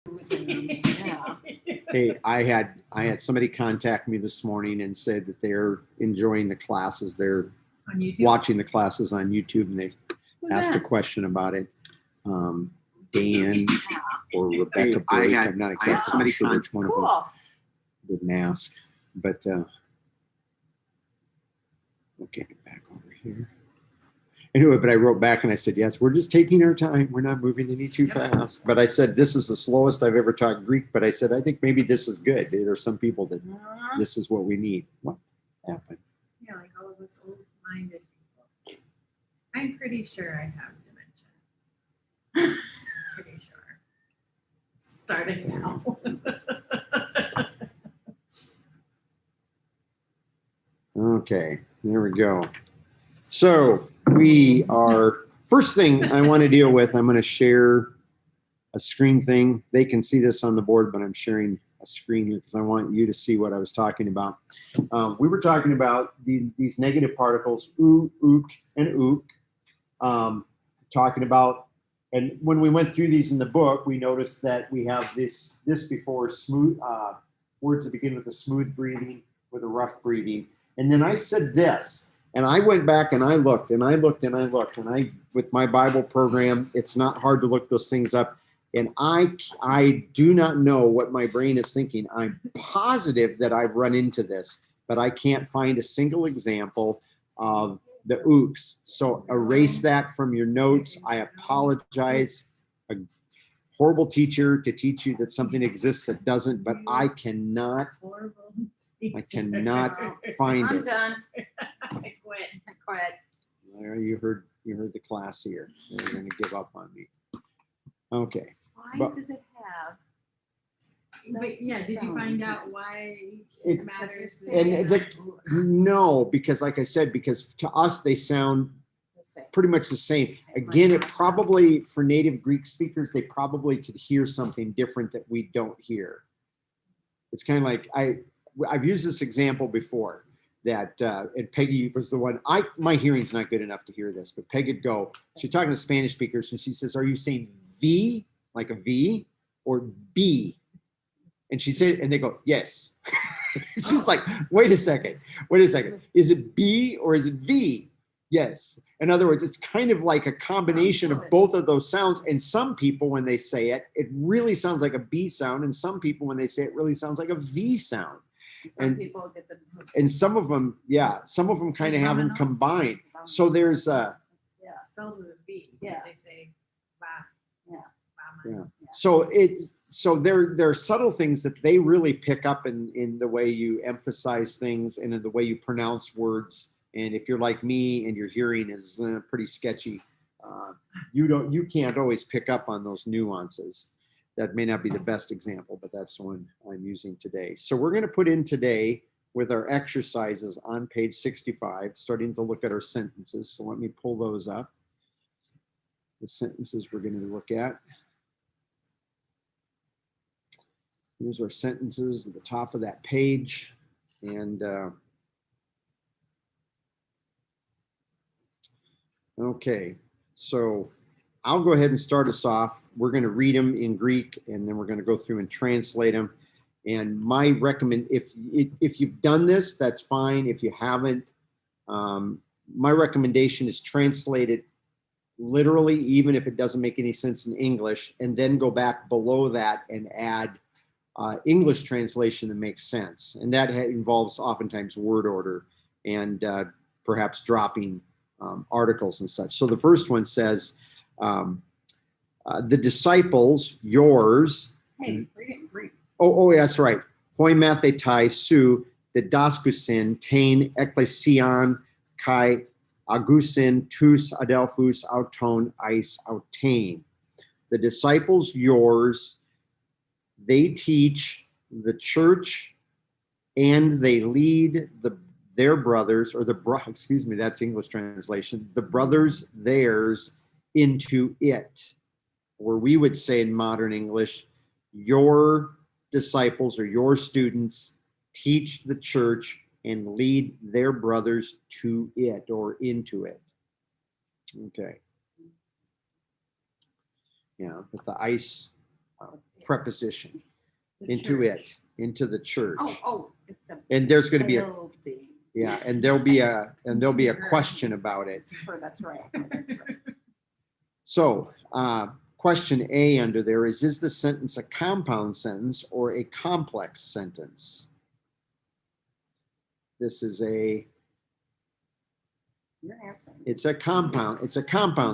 Yeah. Hey, I had somebody contact me this morning and said that they're enjoying the classes. They're On YouTube. watching the classes on YouTube, and they Who's asked a that? question about it. Dan or Rebecca Blake. I'm not exactly sure which one of them Cool. didn't ask, but okay, back over here. Anyway, but I wrote back and I said, yes, we're just taking our time. We're not moving any too fast. But I said, this is the slowest I've ever taught Greek. But I said, I think maybe this is good. There's some people that this is what we need. What happened? Yeah, like all of us old-minded people. I'm pretty sure I have dementia. Pretty sure. Starting now. Okay, there we go. So we are, first thing I want to deal with, I'm going to share a screen thing. They can see this on the board, but I'm sharing a screen here because I want you to see what I was talking about. We were talking about these negative particles, oo, ook, and ook. Talking about, and when we went through these in the book, we noticed that we have this before smooth, words that begin with a smooth breathing, with a rough breathing. And then I said this, and I went back and I looked and I looked and I looked, and I, with my Bible program, it's not hard to look those things up. And I do not know what my brain is thinking. I'm positive that I've run into this, but I can't find a single example of the ooks. So erase that from your notes. I apologize. A horrible teacher to teach you that something exists that doesn't, but I cannot find I'm it. done. I quit. There, you heard the class here. They're going to give up on me. Okay. Why But- does it have? But yeah, did you find out why It- it matters? And no, because like I said, because to us they sound pretty much the same. Again, it probably, for native Greek speakers, they probably could hear something different that we don't hear. It's kind of like, I've used this example before, that and Peggy was the one, my hearing's not good enough to hear this, but Peggy would go, she's talking to Spanish speakers and she says, are you saying V, like a V, or B? And she said, and they go, yes. She's like, wait a second. Is it B or is it V? Yes. In other words, it's kind of like a combination of both of those sounds. And some people, when they say it, it really sounds like a B sound. And some people, when they say it, really sounds like a V sound. Some people get the. And some of them, yeah, some of them kind of have them combined. So there's Yeah. Spelled with a V. Yeah. They say va. Yeah. Yeah. So there are subtle things that they really pick up in the way you emphasize things and in the way you pronounce words. And if you're like me and your hearing is pretty sketchy, you can't always pick up on those nuances. That may not be the best example, but that's the one I'm using today. So we're going to put in today with our exercises on page 65, starting to look at our sentences. So let me pull those up. The sentences we're going to look at. Here's our sentences at the top of that page. And okay, so I'll go ahead and start us off. We're going to read them in Greek, and then we're going to go through and translate them. And my if you've done this, that's fine. If you haven't, my recommendation is translate it literally, even if it doesn't make any sense in English, and then go back below that and add English translation that makes sense. And that involves oftentimes word order and perhaps dropping articles and such. So the first one says, the disciples, yours. Hey, read it in Greek. Oh, that's right. Hoi mathetai su didaskusin tain ecclesian kai agusin tous adelphus auton eis autain. The disciples, yours, they teach the church and they lead their brothers, or that's English translation, the brothers theirs into it. Or we would say in modern English, your disciples or your students teach the church and lead their brothers to it or into it. Okay. Yeah, but the ice preposition, The into church. it, into the church. Oh, it's a And there's going to be a, building. yeah, and there'll be a question about it. That's right. That's right. So, question A under there is the sentence a compound sentence or a complex sentence? This is You're answering. it's a compound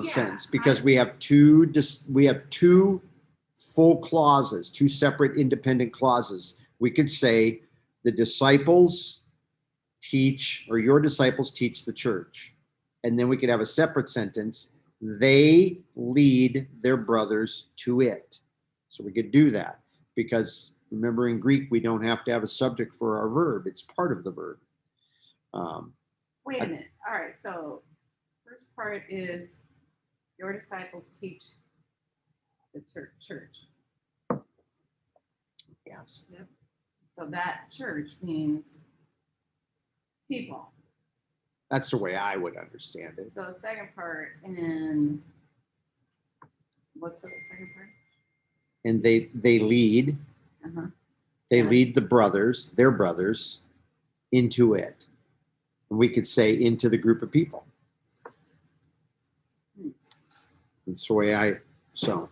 Yeah, sentence because we have two full clauses, two separate independent clauses. We could say the disciples teach, or your disciples teach the church. And then we could have a separate sentence, they lead their brothers to it. So we could do that because remember in Greek, we don't have to have a subject for our verb. It's part of the verb. Wait a minute. All right. So first part is your disciples teach the church. Yes. So that church means people. That's the way I would understand it. So the second part, and what's the second part? And they lead, Uh-huh. they Yeah. lead their brothers into it. And we could say into the group of people. That's the way so.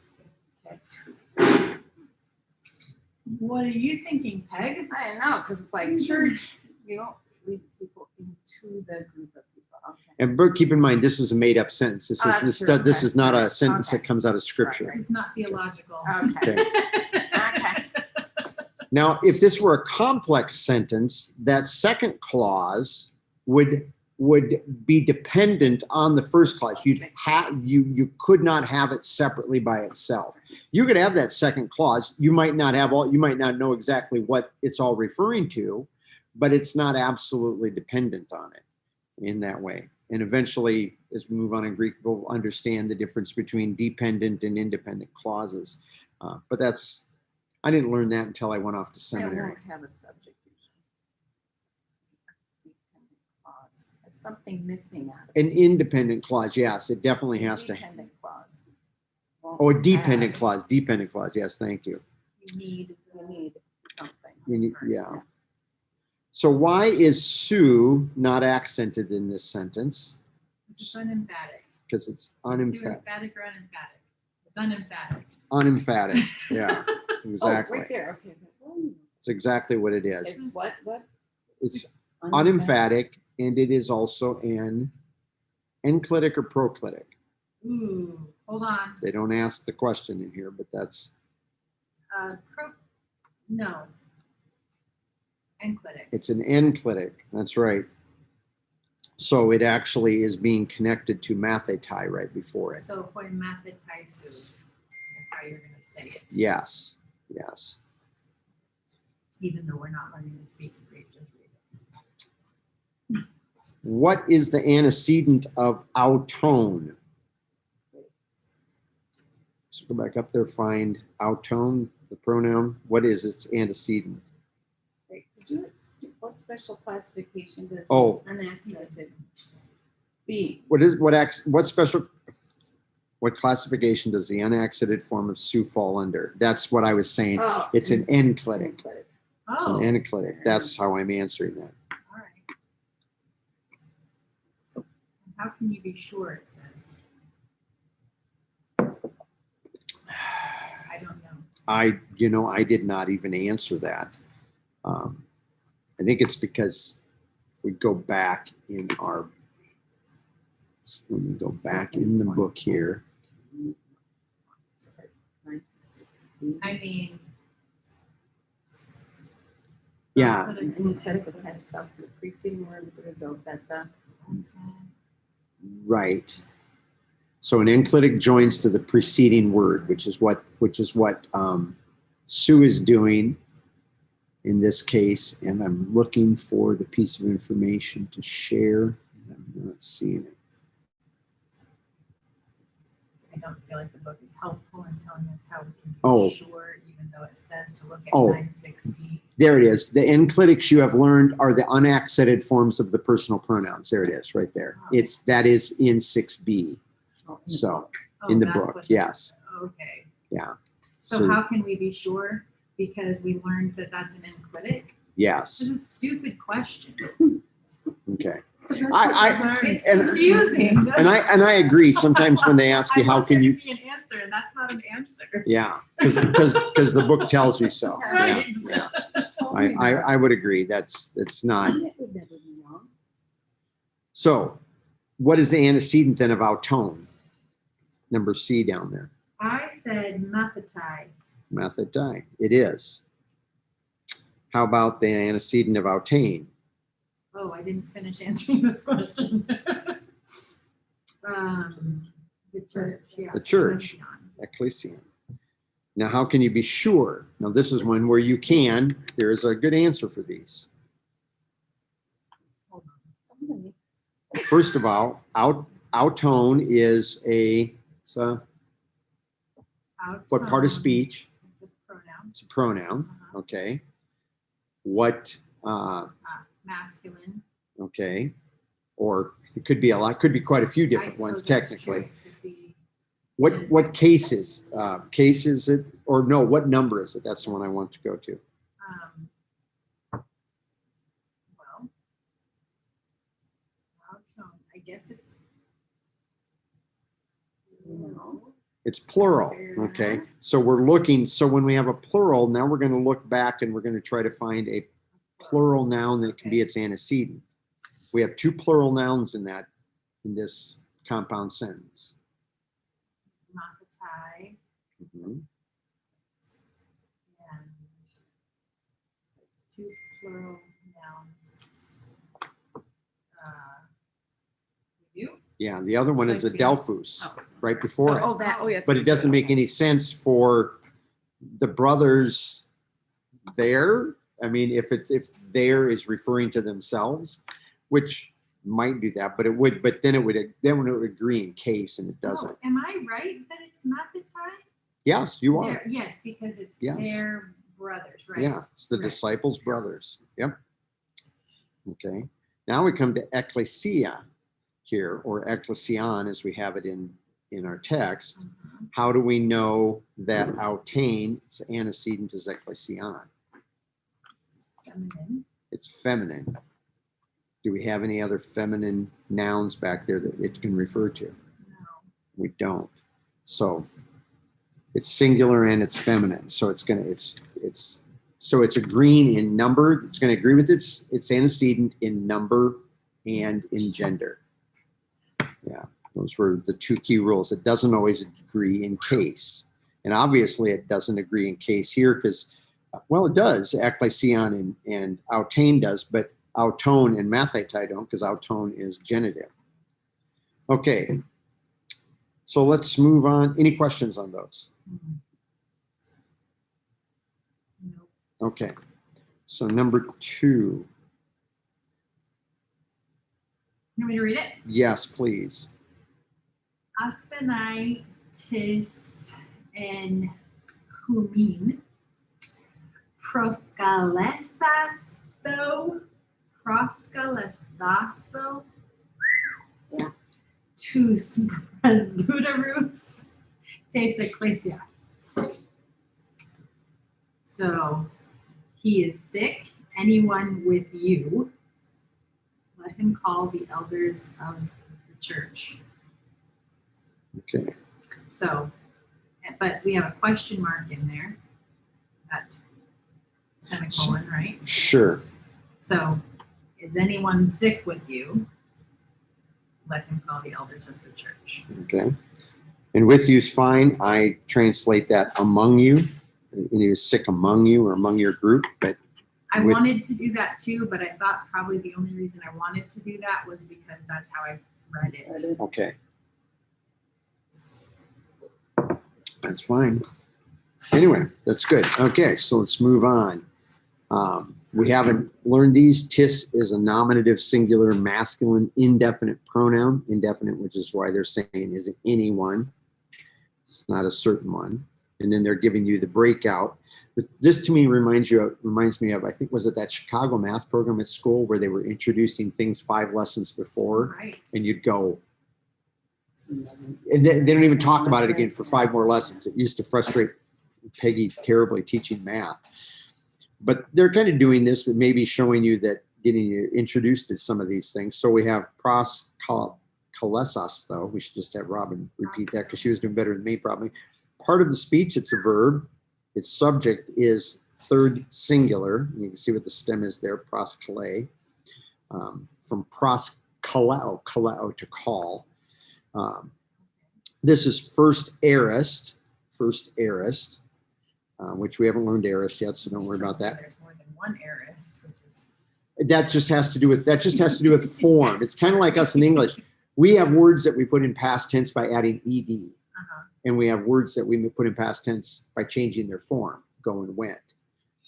What are you thinking, Peg? I don't know, because it's like church, you don't lead people into the group of people. Okay. And keep in mind, this is a made up sentence. This Oh, is, that's this, true. does- this Okay. is not a sentence Okay. that comes out of scripture. This is not theological. Okay. Okay. Now, if this were a complex sentence, that second clause would be dependent on the first clause. You could not have it separately by itself. You could have that second clause. You might not know exactly what it's all referring to, but it's not absolutely dependent on it in that way. And eventually, as we move on in Greek, we'll understand the difference between dependent and independent clauses. But I didn't learn that until I went off to I seminary. won't have a subject usually. Dependent clause. There's something missing out of it. An independent clause, yes, it definitely has to. Dependent clause. Oh, a dependent clause. Yes, thank you. You need You need something. Yeah. So why is Sue not accented in this sentence? It's unemphatic. Because it's Is Sue unemphatic. emphatic or unemphatic? It's unemphatic. Unemphatic. Yeah, exactly. Oh, right there. Okay. It's exactly what it is. It's what? It's unemphatic, and it is also an enclitic or proclitic. Ooh, hold on. They don't ask the question in here, but that's No. Enclitic. it's an enclitic. That's right. So it actually is being connected to mathetai right before it. So hoi mathetai su is how you're going to say it. Yes. Yes. Even though we're not learning to speak Greek, just read it. What is the antecedent of autone? So go back up there, find autone, the pronoun. What is its antecedent? Wait, what special classification does Oh. unaccented be? What classification does the unaccented form of Sioux fall under? That's what I was saying. Oh, It's an enclitic. enclitic. It's Oh, an enclitic. That's how I'm answering that. all right. How can you be sure it says? I don't know. I did not even answer that. I think it's because we go back in our, let me go back in the book here. I mean, Yeah, put it Enclitic attached itself to the preceding word with the result that the right. So an enclitic joins to the preceding word, which is what Sue is doing in this case. And I'm looking for the piece of information to share, and I'm not seeing it. I don't feel like the book is helpful in telling us how we can be Oh. sure, even though it says to look at Oh. 9.6b. There it is. The enclitics you have learned are the unaccented forms of the personal pronouns. There it is, right there. That is in 6b. So Oh, in the that's book, what- yes. Okay. Yeah. So how can we be sure? Because we learned that that's an enclitic. Yes. This is a stupid question. Okay. It's and- confusing. And I agree. Sometimes when they ask you, I how want can there you? to be an answer, and that's not an answer. Yeah, because the book tells you so. Yeah, Right. yeah. I would agree. It's not. It would never be wrong. So, what is the antecedent then of autone? Number C down there. I said mathetai. Mathetai. It is. How about the antecedent of autane? Oh, I didn't finish answering this question. The church. Yeah. The church. Ecclesian. Now, how can you be sure? Now, this is one where you can. There is a good answer for these. Hold on. First of all, autone is it's a what part of Autone. speech? It's a pronoun. It's a pronoun. Uh-huh. Okay. What? Masculine. Okay. Or it could be a lot. Could be quite a few I different ones suppose that's technically. true. It could be What case is it? Or no? What number is it? That's the one I want to go to. well, autone. I guess it's It's plural. Okay. So we're looking. So when we have a plural, now we're going to look back and we're going to try to find a plural noun that can be its antecedent. We have two plural nouns in this compound sentence. mathetai Mhm. and there's two plural nouns. You? Yeah, the other one is the I see. Delphus, Oh. right before it. Oh, that. Oh, yeah. But it doesn't make any sense for the brothers there. I mean, if there is referring to themselves, which might do that, but then it would agree in case, and it doesn't. Oh, am I right that it's mathetai? Yes, you are. Yes, because it's Yes. their brothers, right? Yeah, it's the Right. disciples' brothers. Yep. Okay. Now we come to ecclesia here, or ecclesian as we have it in our text. Mhm. How do we know that autane's antecedent is ecclesian? Feminine. It's feminine. Do we have any other feminine nouns back there that it can refer to? No. We don't. So it's singular and it's feminine. So it's agreeing in number. It's going to agree with its antecedent in number and in gender. Yeah, those were the two key rules. It doesn't always agree in case. And obviously it doesn't agree in case here because, well, it does. Ecclesion and autane does, but autone and mathetai don't because autone is genitive. Okay, so let's move on. Any questions on those? Mhm. Nope. Okay, so number 2. You want me to read it? Yes, please. Aspenai tis en humin proskalesdasto tus presbyterus tes ecclesias. So he is sick. Anyone with you, let him call the elders of the church. Okay, So, but we have a question mark in there, that semicolon, right? sure. So, is anyone sick with you? Let him call the elders of the church. Okay. And with you's fine. I translate that among you. And he was sick among you or among your group, but I With- wanted to do that too, but I thought probably the only reason I wanted to do that was because that's how I read it. okay. That's fine. Anyway, that's good. Okay, so let's move on. We haven't learned these. Tis is a nominative, singular, masculine, indefinite pronoun. Indefinite, which is why they're saying is anyone. It's not a certain one. And then they're giving you the breakout. This to me reminds me of, I think, was it that Chicago math program at school where they were introducing things 5 lessons before, Right. and you'd go, and they don't even talk about it again for 5 more lessons. It used to frustrate Peggy terribly teaching math. But they're kind of doing this, but maybe showing you that, getting you introduced to some of these things. So we have pros kalesas, though. We should just have Robin repeat that because she was doing better than me probably. Part of the speech, it's a verb. Its subject is third singular. You can see what the stem is there, proskale. From kaleo, to call. This is first aorist, which we haven't learned aorist yet, so don't worry about that. There's more than one aorist, which is That just has to do with form. It's kind of like us in English. We have words that we put in past tense by adding ed, and we have words that we put in past tense by changing their form, go and went,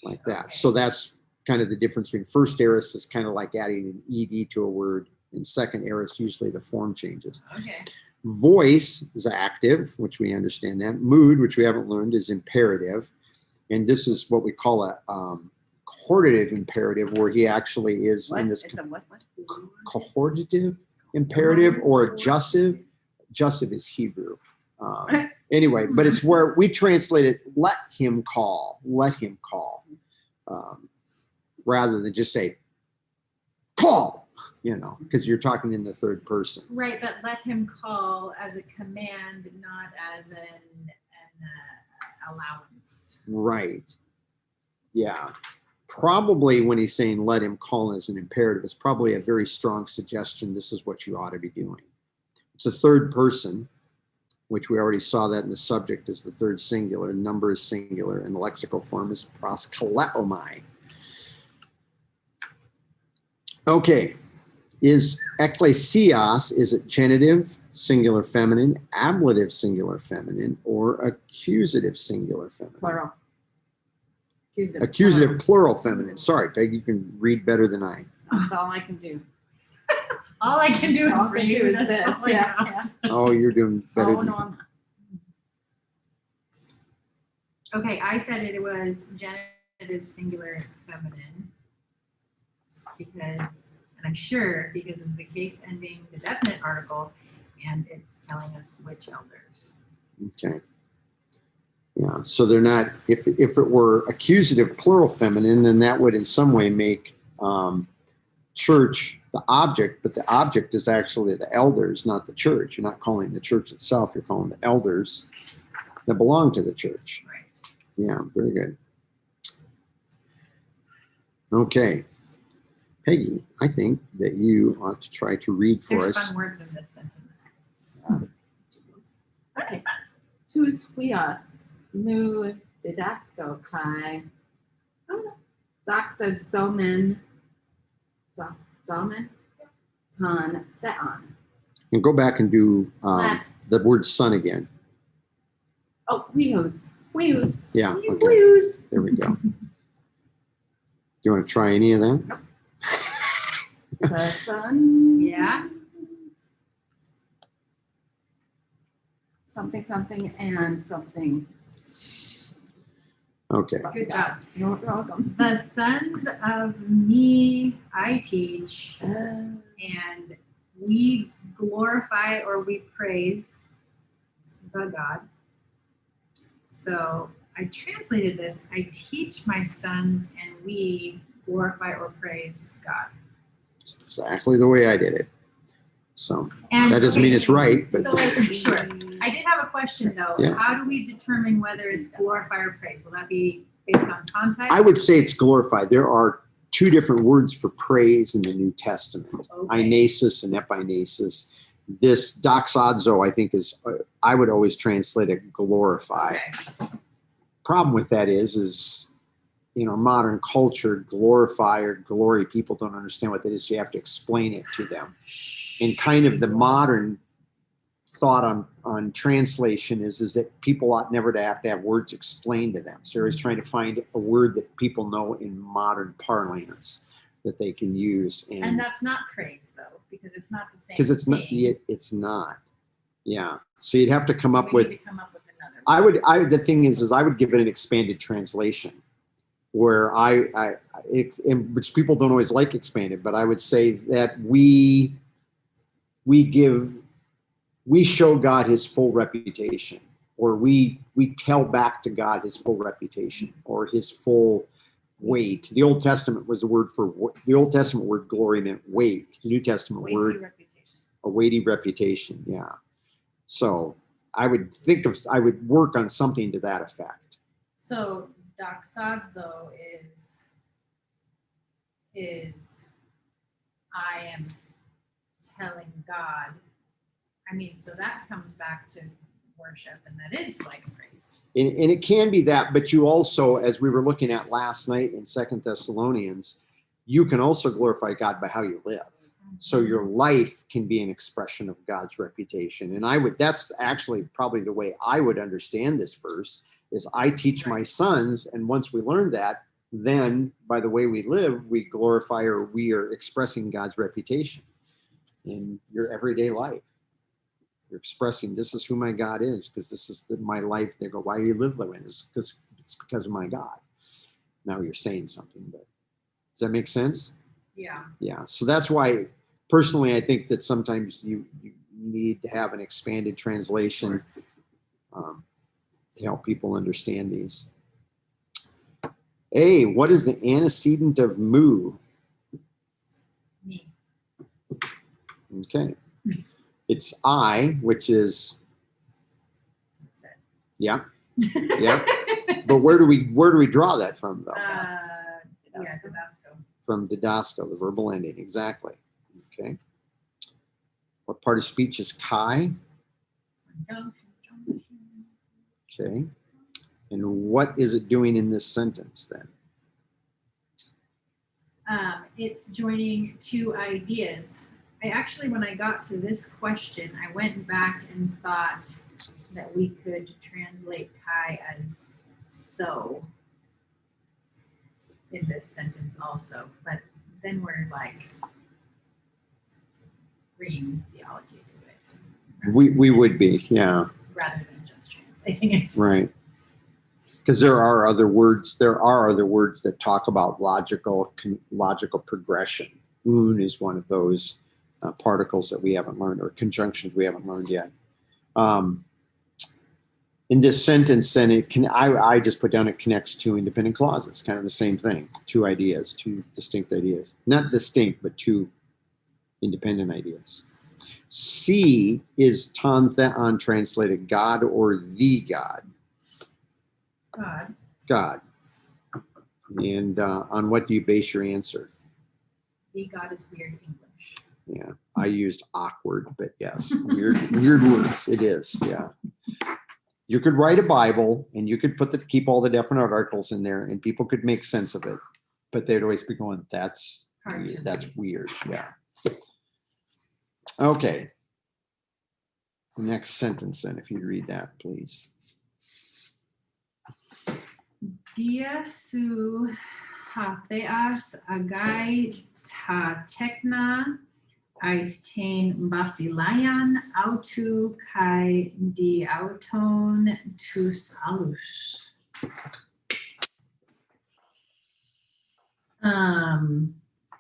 like that. Okay. So that's kind of the difference between first aorist is kind of like adding an ed to a word, and second aorist usually the form changes. okay. Voice is active, which we understand that. Mood, which we haven't learned, is imperative, and this is what we call a cohortative imperative, where he actually is What? in this It's a what? cohortative imperative or adjussive. Adjussive is Hebrew. Anyway, but it's where we translate it, let him call, rather than just say, call, because you're talking in the third person. Right, but let him call as a command, not as an allowance. Right. Yeah. Probably when he's saying let him call as an imperative, it's probably a very strong suggestion. This is what you ought to be doing. It's a third person, which we already saw that in the subject is the third singular, number is singular, and the lexical form is proskaleomai. Okay. Is ekklesias, is it genitive, singular feminine, ablative, singular feminine, or accusative, singular feminine? Plural. Accusative, plural feminine. Sorry, Peg, you can read better than I. That's all I can do. All I can do is All I can read. do is That's this. all I Yeah. know. Yeah. Oh, you're doing better Oh, than no, I'm not. Okay, I said it was genitive, singular, feminine. Because, and I'm sure because of the case ending the definite article, and it's telling us which elders. Okay. Yeah, so they're not, if it were accusative plural feminine, then that would in some way make church the object, but the object is actually the elders, not the church. You're not calling the church itself, you're calling the elders that belong to the church. Right. Yeah, very good. Okay. Peggy, I think that you ought to try to read for There's us. fun words in this sentence. Okay. Tus huios mu didasco kai doxa zomen ton theon. And go back and do Let. the word son again. Oh, huios. Yeah, okay. Huios. There we go. Do you want to try any of that? The sun. Yeah. Something and something. Okay. Good job. You're welcome. The sons of me I teach, Uh, and we glorify or we praise the God. So I translated this, I teach my sons and we glorify or praise God. It's exactly the way I did it. So And that doesn't mean it's right, but So sure. I did have a question though. Yeah. How do we determine whether it's glorify or praise? Will that be based on context? I would say it's glorified. There are two different words for praise in the New Testament, Okay. inasis and epinasis. This doxazo, I think, is, I would always translate it glorify. Okay. Problem with that is, modern culture, glorify or glory, people don't understand what that is. You have to explain it to them. And kind of the modern thought on translation is that people ought never to have words explained to them. So they're always trying to find a word that people know in modern parlance that they can use. And that's not praise though, because it's not the same. Because it's not, thing. it's not. Yeah. So you'd have to come So up we with, need to come up with another. the thing is I would give it an expanded translation where which people don't always like expanded, but I would say that we show God his full reputation. or we tell back to God his full reputation or his full weight. The Old Testament was the word for the Old Testament word glory meant weight. The New Testament Weighty word reputation. a weighty reputation. Yeah. So I would work on something to that effect. So doxazo is I am telling God. I mean, so that comes back to worship, and that is like praise. And it can be that, but you also, as we were looking at last night in 2 Thessalonians, you can also glorify God by how you live. So your life can be an expression of God's reputation. And that's actually probably the way I would understand this verse is I teach my sons. And once we learn that, then by the way we live, we glorify or we are expressing God's reputation in your everyday life. You're expressing this is who my God is because this is my life. They go, why do you live that way? It's because of my God. Now you're saying something, but does that make sense? Yeah. Yeah. So that's why personally, I think that sometimes you need to have an expanded translation to help people understand these. A, what is the antecedent of mu? Me. Okay. It's I, which is, yeah. Yeah. But where do we draw that from though? Yeah, Tabasco. From didasco, the verbal ending, exactly. Okay. What part of speech is chi? Okay. And what is it doing in this sentence then? It's joining two ideas. I actually, when I got to this question, I went back and thought that we could translate chi as so in this sentence also, but then we're like bringing theology to it. We would be, yeah. Rather than just translating it. Right. Because there are other words that talk about logical progression. Un is one of those particles that we haven't learned, or conjunctions we haven't learned yet. In this sentence, then I just put down it connects two independent clauses, kind of the same thing. Two ideas, two distinct ideas. Not distinct, but two independent ideas. C is tan thean translated God or the God. God. And on what do you base your answer? The God is weird English. Yeah, I used awkward, but yes, weird words. It is, yeah. You could write a Bible and you could keep all the different articles in there and people could make sense of it, but they'd always be going, that's weird. That's weird. Yeah. Okay. The next sentence then, if you'd read that, please. Dia su hatheas agai ta tekna aistain basilayan autu kai di auton tus alus.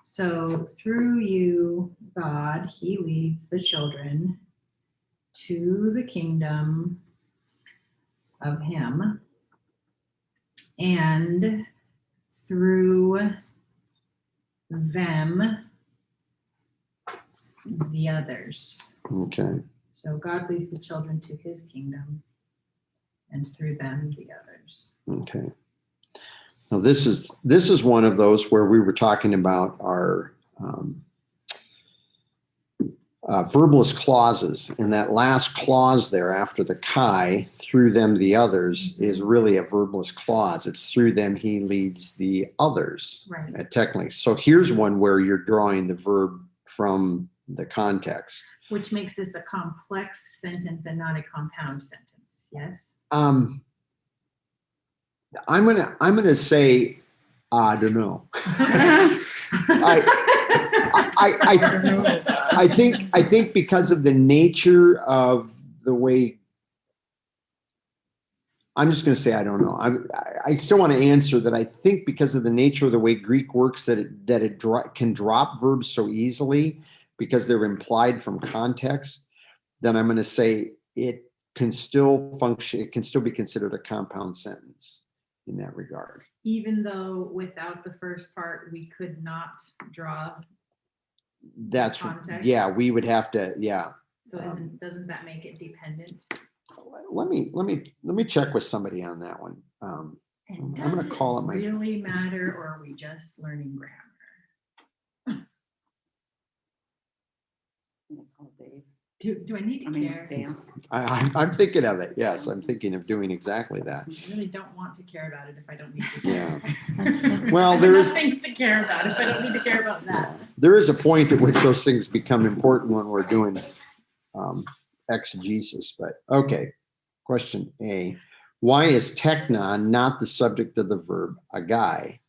So through you, God, he leads the children to the kingdom of him, and through them, the others. Okay. So God leads the children to his kingdom, and through them, the others. Okay. Now this is one of those where we were talking about our verbalist clauses, and that last clause there after the chi, through them the others, is really a verbalist clause. It's through them he leads the others, right? Technically. So here's one where you're drawing the verb from the context, which makes this a complex sentence and not a compound sentence. Yes. I'm gonna say I don't know. I think because of the nature of the way, I'm just going to say I don't know. I still want to answer that. I think because of the nature of the way Greek works, that it can drop verbs so easily because they're implied from context. Then I'm going to say it can still function, it can still be considered a compound sentence in that regard. Even though without the first part, we could not draw, That's, Context. yeah, we would have to, yeah. so doesn't that make it dependent? Let me check with somebody on that one. And I'm does gonna call it my. really matter, or are we just learning grammar? Do I need to care? Dan. I'm thinking of it. Yes, I'm thinking of doing exactly that. I really don't want to care about it if I don't need to Yeah. care. Well, I have there is- enough things to care about if I don't need to care about that. There is a point at which those things become important when we're doing exegesis, but okay. Question A, why is teknon not the subject of the verb agai?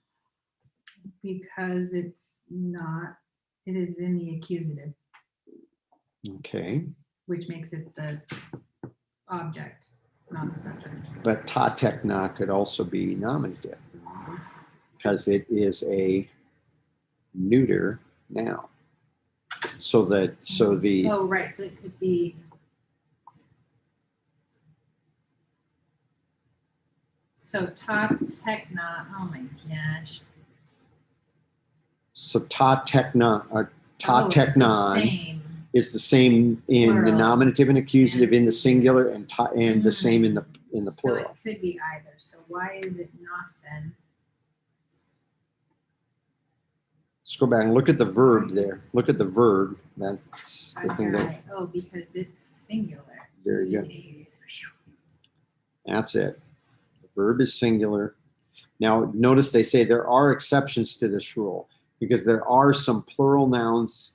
Because it's not, it is in the accusative, Okay, which makes it the object, not the subject. but ta tekna could also be nominative because it is a neuter noun. So the Oh, right, so it could be. So top tekna, oh my gosh. so ta tekna ta Oh, it's the teknon same. is the same in the Plural. nominative and accusative in the singular and the same in the So plural. it could be either, so why is it not then? Let's go back and look at the verb there. Look at the verb. That's the thing that, Agai? Oh, because it's singular. there you go. Jeez. That's it. The verb is singular. Now, notice they say there are exceptions to this rule because there are some plural nouns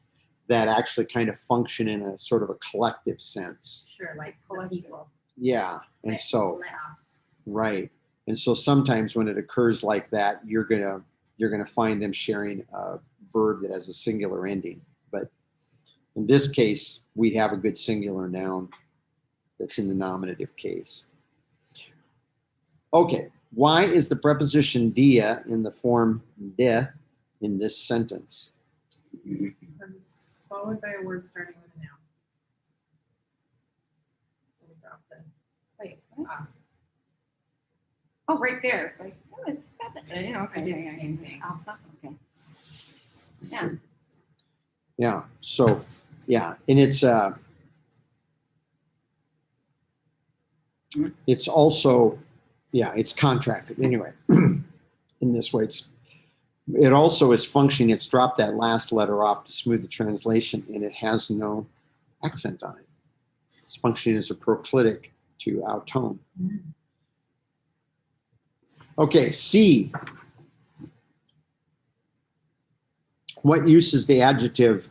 that actually kind of function in a sort of a collective sense. Sure, like the people. Yeah, and so, Laos. right. And so sometimes when it occurs like that, you're gonna find them sharing a verb that has a singular ending. But in this case, we have a good singular noun that's in the nominative case. Okay, why is the preposition dia in the form de in this sentence? It's followed by a word starting with a noun. So we drop the Wait, what? ah. Oh, right there. It's like, oh, it's that. Yeah, I did the same thing. Alpha, okay. Yeah. Yeah, so, yeah, and it's also, yeah, it's contracted anyway. In this way, it also is functioning. It's dropped that last letter off to smooth the translation, and it has no accent on it. It's functioning as a proclitic to our tone. Mm. Okay, C. What use is the adjective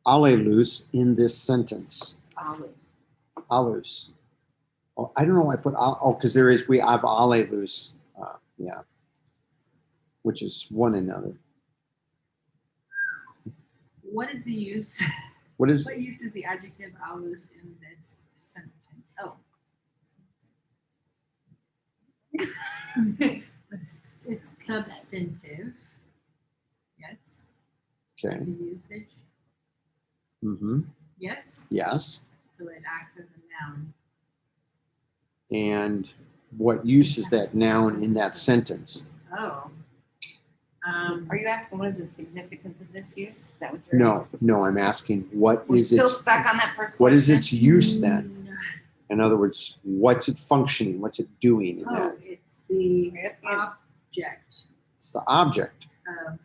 allelus in this sentence? Olives. Allus. Oh, I don't know why I put, because we have allelus, yeah, which is one another. What is the use? What is, What use is the adjective alus in this sentence? Oh. It's substantive. Yes. okay, The usage. mm-hmm, Yes. yes. So it acts as a noun. And what use is that noun in that sentence? Oh. Are you asking what is the significance of this use? Is that what you're No, asking? no, I'm asking what We're is still its, stuck on that first question. what is its use then? Mm, In other words, what's it functioning? What's it doing in Oh, that? it's the Yes, object It's the object. of.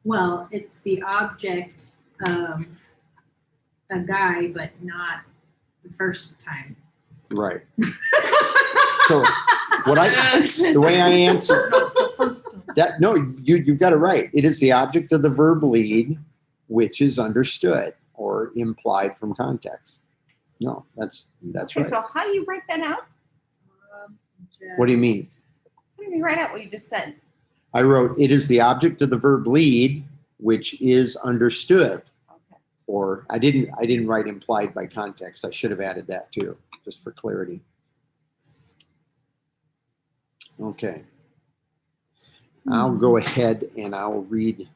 Well, it's the object of a guy, but not the first time. Right. So the way I answer that, no, you've got it right. It is the object of the verb lead, which is understood or implied from context. No, that's Okay, right. so how do you write that out? What do you mean? How do you write out what you just said? I wrote, it is the object of the verb lead, which is understood. Okay. Or I didn't write implied by context. I should have added that too, just for clarity. Okay. I'll go ahead and I'll read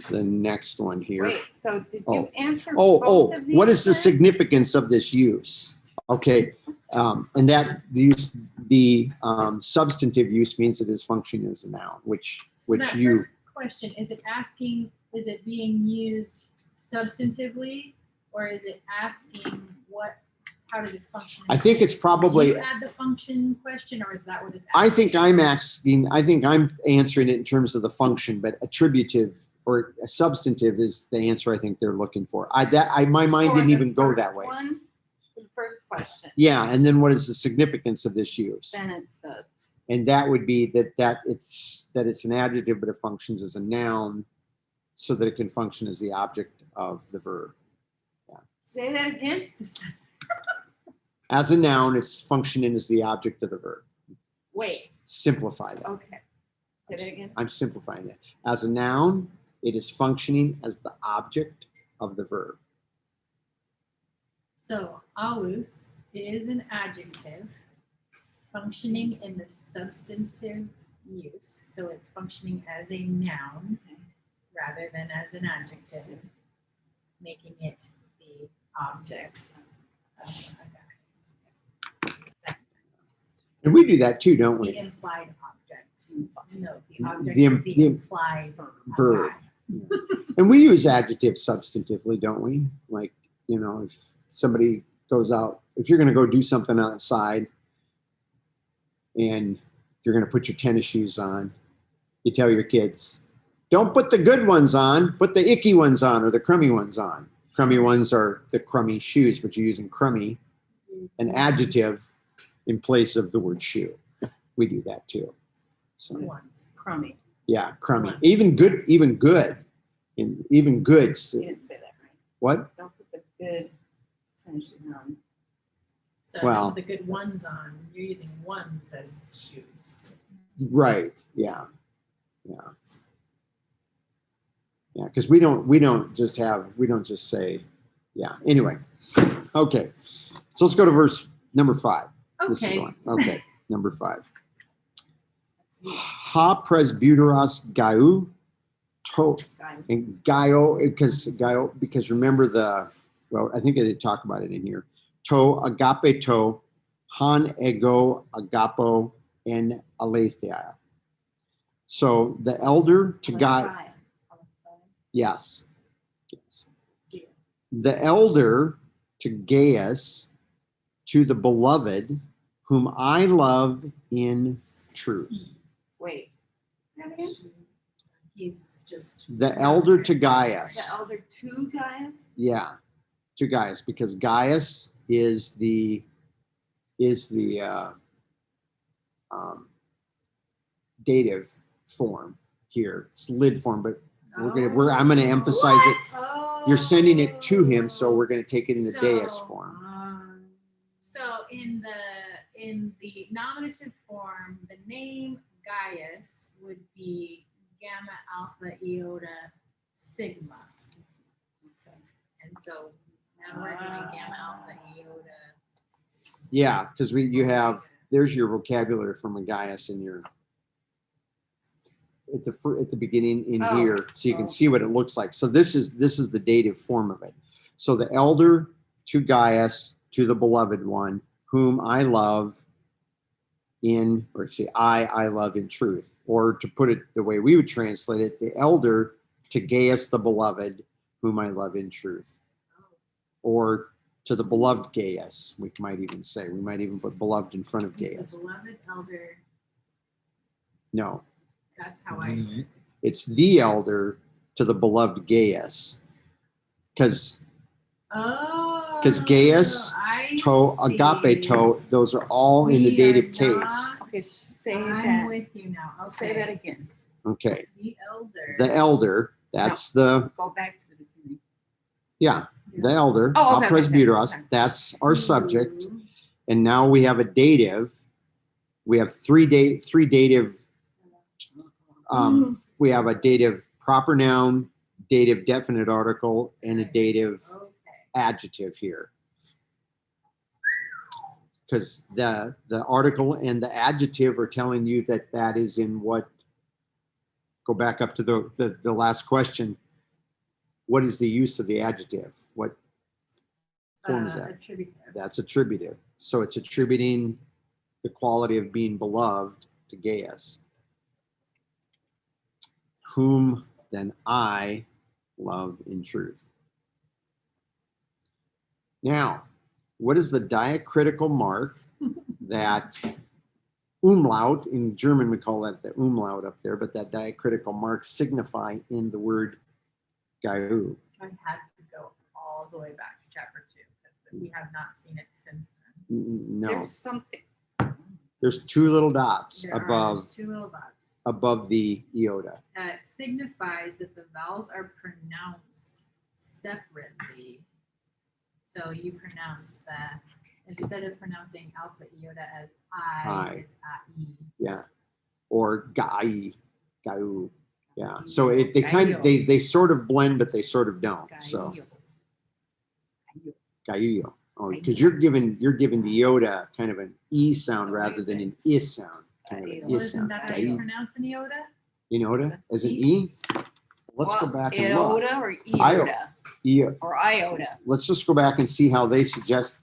the next one here. Wait, so did Oh. you answer Oh, both of these? what is the then? significance of this use? Okay, and that the use, the substantive use means it is functioning as a noun, which So that you, first question, is it asking, is it being used substantively, or is it asking what, how does it function? I think it's Did probably, you add the function question, or is that what it's I asking? think I'm answering it in terms of the function, but attributive or a substantive is the answer I think they're looking for. My mind For didn't the even go first that way. one, the first question. Yeah, and then what is the significance of this use? Then it's the, And that would be that it's an adjective, but it functions as a noun so that it can function as the object of the verb. say that again? As a noun, it's functioning as the object of the verb. Wait, Simplify that. okay. Say that again? I'm simplifying that. As a noun, it is functioning as the object of the verb. So alus is an adjective functioning in the substantive use. So it's functioning as a noun rather than as an adjective, making it the object of And we do that too, don't the we? implied object. No, the object The- of the the implied verb. by. And we use adjectives substantively, don't we? Like, you know, if somebody goes out, if you're going to go do something outside and you're going to put your tennis shoes on, you tell your kids, don't put the good ones on, put the icky ones on or the crummy ones on. Crummy ones are the crummy shoes, but you're using crummy, an adjective in place of the word shoe. We do that too. So Ones. Crummy. yeah, crummy. Even good, and even goods. You didn't say that right. What? Don't put the good tennis shoes on. So Well- now the good ones on, you're using ones as shoes. Right. Yeah. Yeah. Yeah. Because we don't just say, yeah. Anyway. Okay. So let's go to verse number 5. This is Okay. the one. Okay. Number 5. That's you, Ha presbyteros gaiu to guy. and gaio because remember I think I did talk about it in here. To agape to han ego agapo en aletheia. So the elder to God, yes. The elder to Gaius, to the beloved, whom I love in truth. Wait. Say that again? He's just. The elder to The Gaius. elder two guys? Yeah, to Gaius, because Gaius is the dative form here. It's lid form, but I'm gonna emphasize it. Oh. You're sending it to him, so we're gonna take it in the deus So, form. So in the nominative form, the name Gaius would be gamma alpha iota sigma. And so now we're doing gamma alpha iota. Yeah, because there's your vocabulary from a Gaius in your at the beginning in Oh. here, so you can Oh. see what it looks like. So this is the dative form of it. So the elder to Gaius, to the beloved one, whom I love I love in truth. Or to put it the way we would translate it, the elder to Gaius the beloved, whom I love in truth. Or to the beloved Gaius, we might even say. We might even put beloved in front of The Gaius. beloved elder, No, that's how I say it. it's the elder to the beloved Gaius. Because Oh. 'Cause Gaius, I to, see. agape to, those are all in the We dative are case. not- Okay, say I'm that. with you now. Say Okay. that again. Okay. The elder. The elder, that's the, Go back to the beginning. yeah, the elder, Oh, okay, okay, presbyteros, okay. that's our subject. Who- And now we have a dative. We have three dative. We have a dative proper noun, dative definite article, and a dative Okay. adjective here. Because the article and the adjective are telling you that is in what go back up to the last question. What is the use of the adjective? What form is that? Attributive. That's attributive. So it's attributing the quality of being beloved to Gaius, whom then I love in truth. Now, what is the diacritical mark that umlaut, in German we call that the umlaut up there, but that diacritical mark signify in the word Gaiu? I had to go all the way back to chapter 2 because we have not seen it since then. No, There's something. there's two little dots There are above those two little dots. above the iota. It signifies that the vowels are pronounced separately. So you pronounce instead of pronouncing alpha iota as I, it's I. Yeah, or Gai, Gaiu. Yeah, so they kind of they sort of blend, but they sort of don't. So Gaiu. Oh, because you're giving the iota kind of an e sound rather than an I sound. Kind of an Well, I isn't sound. that how you pronounce an iota? Iota as an e. Let's go back and look. Iota or iota or iota. Let's just go back and see how they suggest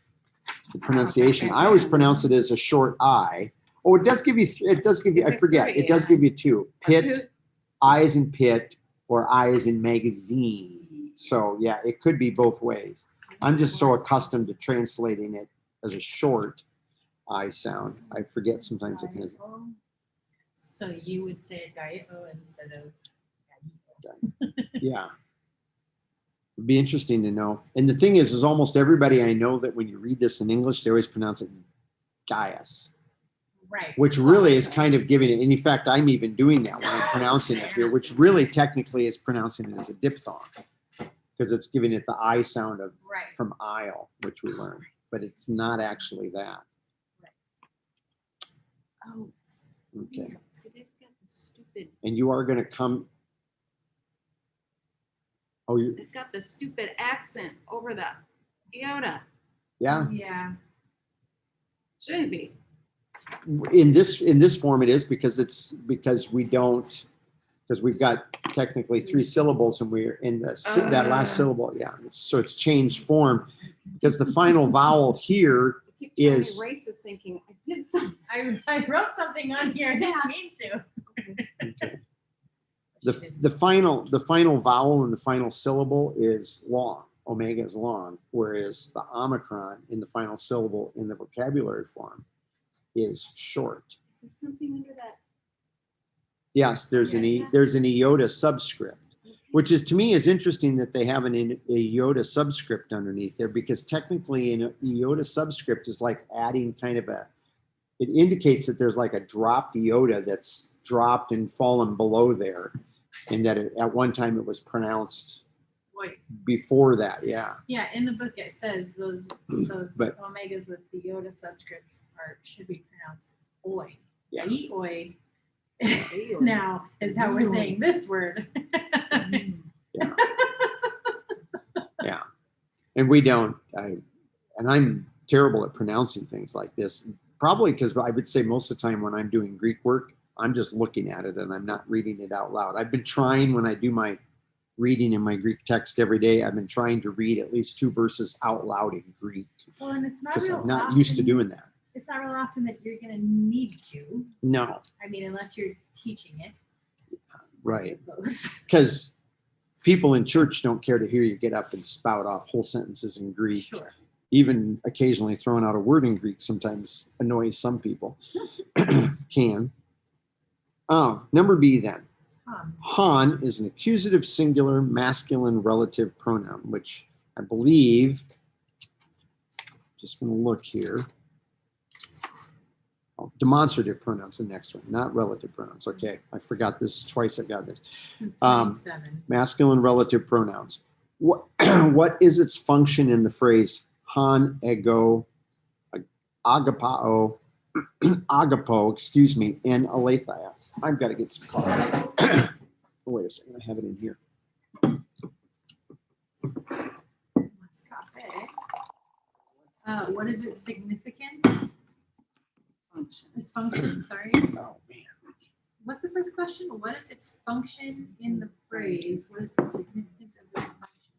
the pronunciation. I always pronounce it as a short I. Oh, it does give you. I forget. It does give you two. Pit, I as in pit, or I as in magazine. So yeah, it could be both ways. I'm just so accustomed to translating it as a short I sound. I forget sometimes it has. So you would say Gaiu instead of Yeah. It'd be interesting to know. And the thing is almost everybody I know that when you read this in English, they always pronounce it Gaius. Right. Which really is kind of giving it, and in fact, I'm even doing that when I'm pronouncing it here, which really technically is pronouncing it as a diphthong because it's giving it the I sound of from aisle, which we learned, but it's not actually that. Oh, okay. See, they've got the stupid. And you are going to come. Oh, They've got the stupid accent over the iota. Yeah. Yeah. Shouldn't be. In this form, it is because we've got technically 3 syllables and we're in that last syllable. Yeah. So it's changed form because the final vowel here is Racist thinking. I did something. I wrote something on here. I didn't mean to. Okay. The final vowel in the final syllable is long. Omega is long, whereas the omicron in the final syllable in the vocabulary form is short. There's something under that. Yes, there's an iota subscript, which is to me is interesting that they have an iota subscript underneath there because technically an iota subscript is like adding kind of it indicates that there's like a dropped iota that's dropped and fallen below there, and that at one time it was pronounced before that. Yeah. Yeah, in the book it says those omegas with the iota subscripts should be pronounced oi. Yeah. Oi. Now is how we're saying this word. Yeah. Yeah. And we don't. I'm terrible at pronouncing things like this. Probably because I would say most of the time when I'm doing Greek work, I'm just looking at it and I'm not reading it out loud. I've been trying when I do my reading in my Greek text every day. I've been trying to read at least 2 verses out loud in Greek. Well, and it's not because real I'm not often, used to doing that. It's not real often that you're going to need to. No. I mean, unless you're teaching it. Right. Because people in church don't care to hear you get up and spout off whole sentences in Greek. Sure. Even occasionally throwing out a word in Greek sometimes annoys some people. Can. Number B then. Han is an accusative singular masculine relative pronoun, which I believe, just going to look here. Oh, demonstrative pronouns, the next one, not relative pronouns. Okay, I forgot this twice. I got this. Masculine relative pronouns. What is its function in the phrase han ego agapao agapo, and aletheia? I've got to get some coffee. Wait a second, I have it in here. What is its significance? Function. Its function, sorry. Oh man. What's the first question? What is its function in the phrase? What is the significance of this function?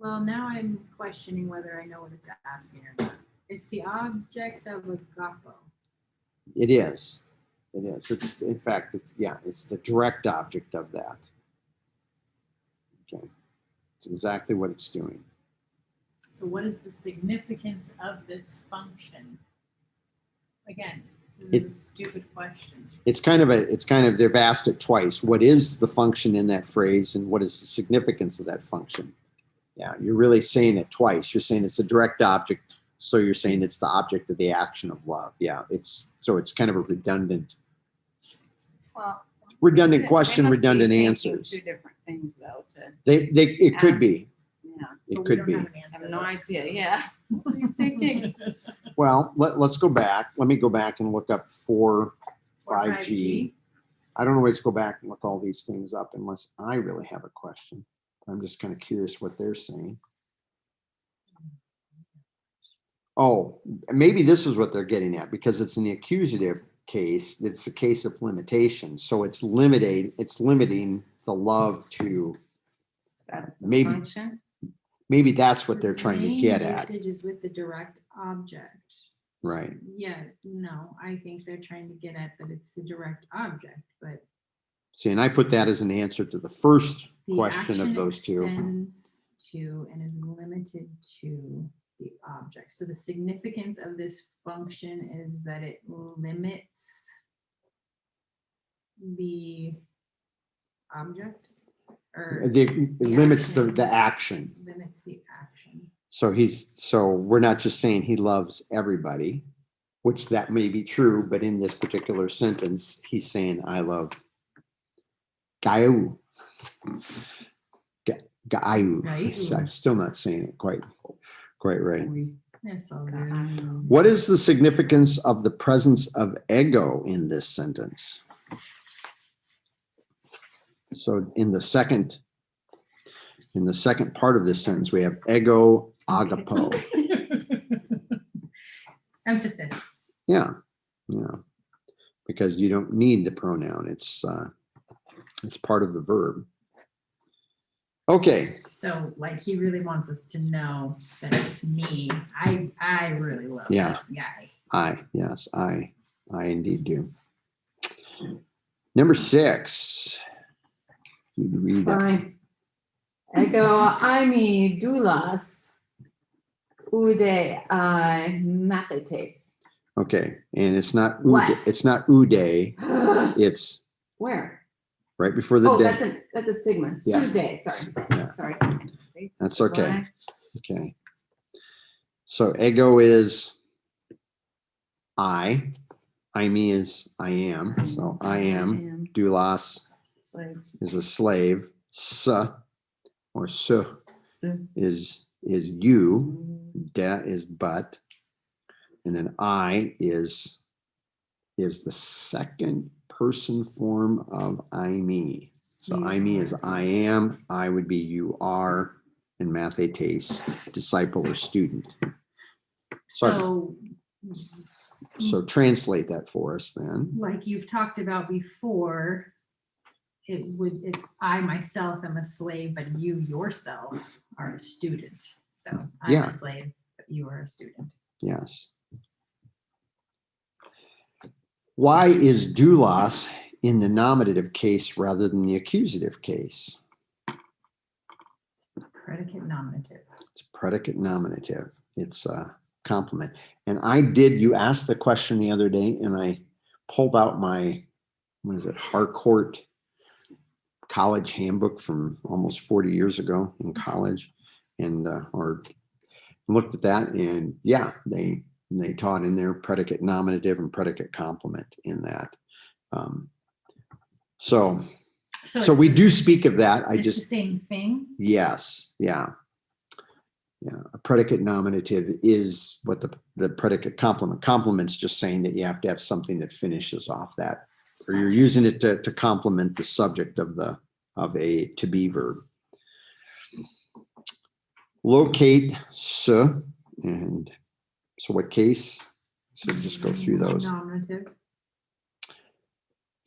Well, now I'm questioning whether I know what it's asking or not. It's the object of agapo. It is. It is. It's, in fact, it's the direct object of that. Okay. It's exactly what it's doing. So what is the significance of this function? Again, this is a stupid question. It's kind of, they've asked it twice. What is the function in that phrase and what is the significance of that function? Yeah, you're really saying it twice. You're saying it's a direct object. So you're saying it's the object of the action of love. Yeah, it's kind of a redundant question, redundant answers. Two different things though. It could ask. be. Yeah. It But we could don't be. have an I answer, have no though. idea. Yeah. What are you thinking? Well, let's go back. Let me go back and look up 5G. I don't always go back and look all these things up unless I really have a question. I'm just kind of curious what they're saying. Oh, maybe this is what they're getting at because it's in the accusative case. It's a case of limitation. So it's limiting the love to That's the Maybe. function. maybe that's what they're trying to Main get at. usage is with the direct object. Right. Yeah, no, I think they're trying to get at that it's the direct object, but See, and I put that as an answer to the first the question of action those two. extends to and is limited to the object. So the significance of this function is that it limits the object or It limits the action. limits the action. So we're not just saying he loves everybody, which that may be true, but in this particular sentence, he's saying I love Gayu. Gayu. Gayu. I'm still not saying it quite right. That's all good. What is the significance of the presence of ego in this sentence? So in the second part of this sentence, we have ego agapo. Emphasis. Yeah. Because you don't need the pronoun. It's part of the verb. Okay. So like he really wants us to know that it's me. I really love Yeah. this guy. I indeed do. Number 6. You read that. Fine. Ego aimi doulas ude mathetes. Okay, and it's not What? ude, it's not ude, it's Where? right before the Oh, day. that's a sigma. Yeah. Sude. Sorry. Yeah. Sorry. That's okay. Okay. So ego is I. Aimi is I am. So I am. Doulos Slave. is a slave. Sa or su is you. Da is but. And then I is the second person form of I me. So I me is I am, I would be you are, and mathetes, disciple or student. So translate that for us then. Like you've talked about before, it's I myself am a slave, but you yourself are a student. So I'm Yeah. a slave, but you are a student. Yes. Why is doulos in the nominative case rather than the accusative case? Predicate nominative. It's predicate nominative. It's a complement. And you asked the question the other day and I pulled out my, Harcourt college handbook from almost 40 years ago in college and, or looked at that and yeah, they taught in there predicate nominative and predicate complement in that. So we do speak of that. It's the same thing. Yes. Yeah. A predicate nominative is what the predicate complement. Complement's just saying that you have to have something that finishes off that, or you're using it to complement the subject of a to be verb. Locate se, and so what case? So just go through those. Nominative.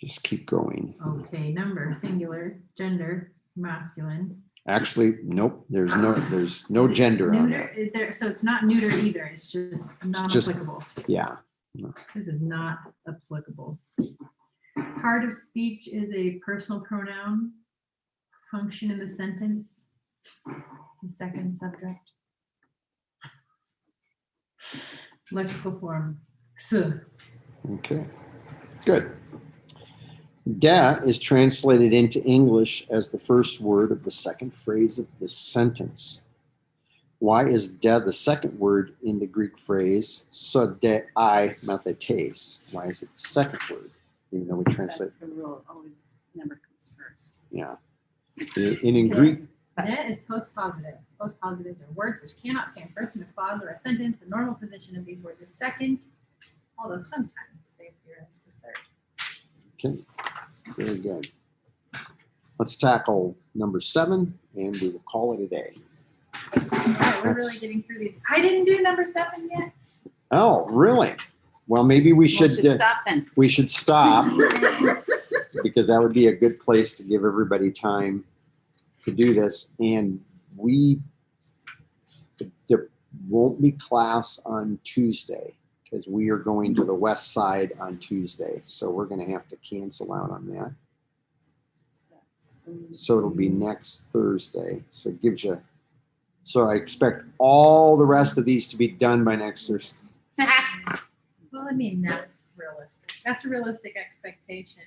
Just keep going. Okay, number, singular, gender, masculine. Actually, nope, there's no gender on that. Neuter, so it's not neuter either, it's just non-applicable. Yeah. This is not applicable. Part of speech is a personal pronoun. Function in the sentence. The second subject. Lexical form. So. Okay, good. Da is translated into English as the first word of the second phrase of this sentence. Why is da the second word in the Greek phrase so de I mathetes? Why is it the second word? Even though we translate. That's the rule. Always never comes first. Yeah. In Greek. Da is postpositive. Postpositives are words which cannot stand first in a clause or a sentence. The normal position of these words is second, although sometimes they appear as the third. Okay, very good. Let's tackle number 7 and we will call it a day. All right, we're really getting through these. I didn't do number 7 yet. Oh, really? Well, maybe we should stop then. we should stop because that would be a good place to give everybody time to do this. And there won't be class on Tuesday because we are going to the west side on Tuesday. So we're going to have to cancel out on that. So it'll be next Thursday. So it gives you, so I expect all the rest of these to be done by next Thursday. Well, I mean, that's realistic. That's a realistic expectation.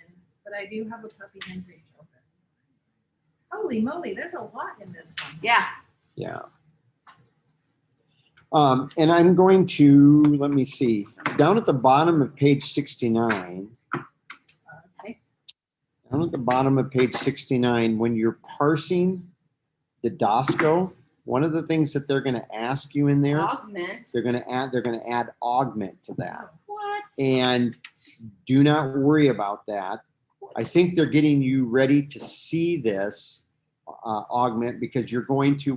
But I do have a puppy and 3 children. Holy moly, there's a lot in this one. Yeah. Yeah. And I'm going to, let me see, down at the bottom of page 69, Okay. down at the bottom of page 69, when you're parsing the DOSCO, one of the things that they're going to ask you in there, Augment. they're going to add augment to that. What? And do not worry about that. I think they're getting you ready to see this augment because you're going to,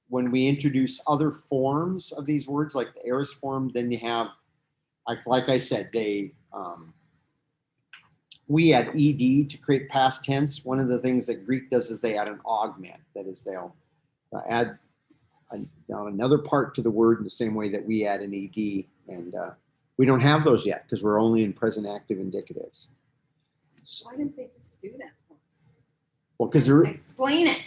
when we introduce other forms of these words, like the aorist form, then you have, like I said, we add ed to create past tense. One of the things that Greek does is they add an augment. That is, they'll add another part to the word in the same way that we add an ed. And we don't have those yet because we're only in present active indicatives. Why didn't they just do that for us? Well, because they're, Explain it.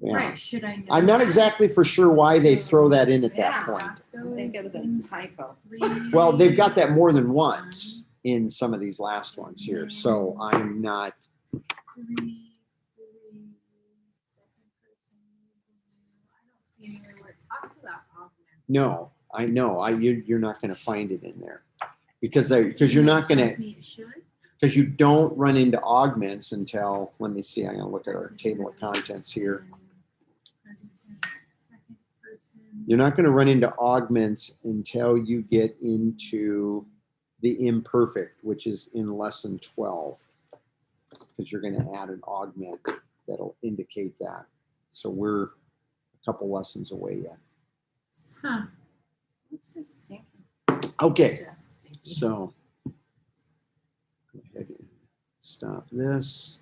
yeah. Right, should I know? I'm not that? exactly for sure why they throw that in at that Yeah. point. Roscoe I think is it was in a typo. 3. Well, they've got that more than once in some of these last ones here. So I'm not, 3, second person. I don't see anywhere where it talks about augment. no, I know, you're not going to find it in there because you're not going Tells to, me it should. because you don't run into augments until, let me see, I'm going to look at our table of contents here. Present tense, second person. You're not going to run into augments until you get into the imperfect, which is in lesson 12, because you're going to add an augment that'll indicate that. So we're a couple lessons away yet. Huh. It's just stinky. Okay, Just stinky. so go ahead and stop this.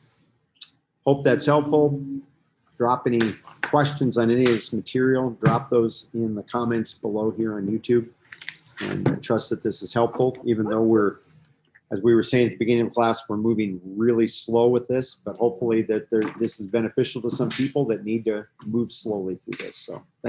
Hope that's helpful. Drop any questions on any of this material, drop those in the comments below here on YouTube. And I trust that this is helpful, even though as we were saying at the beginning of class, we're moving really slow with this, but hopefully that this is beneficial to some people that need to move slowly through this. So.